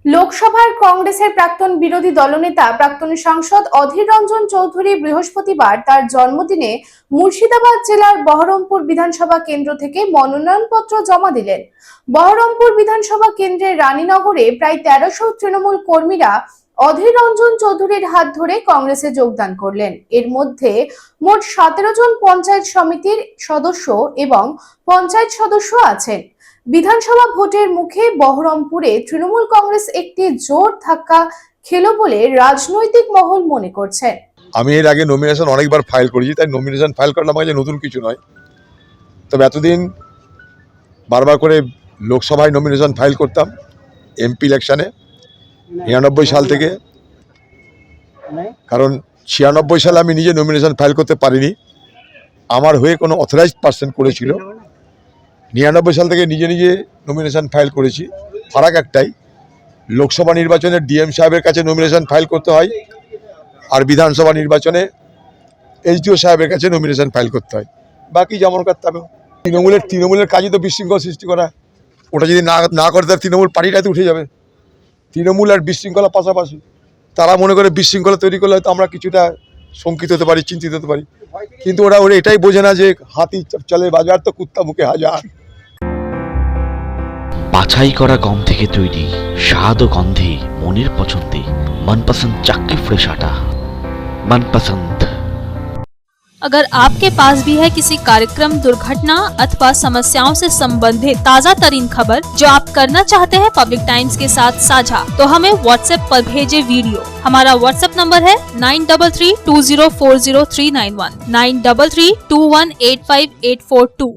লোকসভার কংগ্রেসের প্রাক্তন বিরোধী দলনেতা প্রাক্তন সাংসদ অধীর রঞ্জন চৌধুরী বৃহস্পতিবার তার জন্মদিনে মুর্শিদাবাদ জেলার বহরমপুর বিধানসভা কেন্দ্র থেকে মনোনয়নপত্র জমা দিলেন। বহরমপুর বিধানসভা কেন্দ্রের রানীনগরে প্রায় ১৩০০ তৃণমূল কর্মীরা অধীর রঞ্জন চৌধুরীর হাত ধরে কংগ্রেসে যোগদান করলেন। এর মধ্যে মোট ১৭ জন পঞ্চায়েত সমিতির সদস্য এবং পঞ্চায়েত সদস্য আছেন। বিধানসভা ভোটের মুখে বহরমপুরে তৃণমূল কংগ্রেস একটি জোর ধাক্কা খেলো বলে রাজনৈতিক মহল মনে করছেন। আমি এর আগে নমিনেশন অনেকবার ফাইল করেছি, তাই নমিনেশন ফাইল করার আমার কাছে নতুন কিছু নয়। তবে এতদিন বারবার করে লোকসভায় নমিনেশন ফাইল করতাম এমপি ইলেকশানে ৯৯ সাল থেকে, কারণ ৯৬ সালে আমি নিজে নমিনেশন ফাইল করতে পারিনি, আমার হয়ে কোনো অথরাইজড পার্সন করেছিল। ৯৯ সাল থেকে নিজে নিজে নমিনেশন ফাইল করেছি। ফারাক একটাই, লোকসভা নির্বাচনে ডিএম সাহেবের কাছে নমিনেশন ফাইল করতে হয়, আর বিধানসভা নির্বাচনে এইচডিও সাহেবের কাছে নমিনেশন ফাইল করতে হয়। বাকি যেমন করতাম। তৃণমূলের কাজই তো বিশৃঙ্খল সৃষ্টি করা। ওটা যদি না করে তার তৃণমূল পার্টিটাতে উঠে যাবে। তৃণমূল আর বিশৃঙ্খলা পাশাপাশি, তারা মনে করে বিশৃঙ্খলা তৈরি করলে হয়তো আমরা কিছুটা শঙ্কিত হতে পারি, চিন্তিত হতে পারি, কিন্তু ওরা এটাই বোঝে না যে হাতি চলে বাজার তো কুত্তা মুখে হাজার। বাছাই করা গম থেকে তৈরি স্বাদ ও গন্ধে মনের পছন্দে मनपसंद चक्की फ्रेश आटा मनपसंद। अगर आपके पास भी है किसी कार्यक्रम, दुर्घटना अथवा समस्याओं से संबंधित ताज़ा तरीन खबर जो आप करना चाहते हैं पब्लिक टाइम्स के साथ साझा, तो हमें व्हाट्सएप पर भेजे वीडियो। हमारा व्हाट्सएप नंबर है 9332040391 9332185842।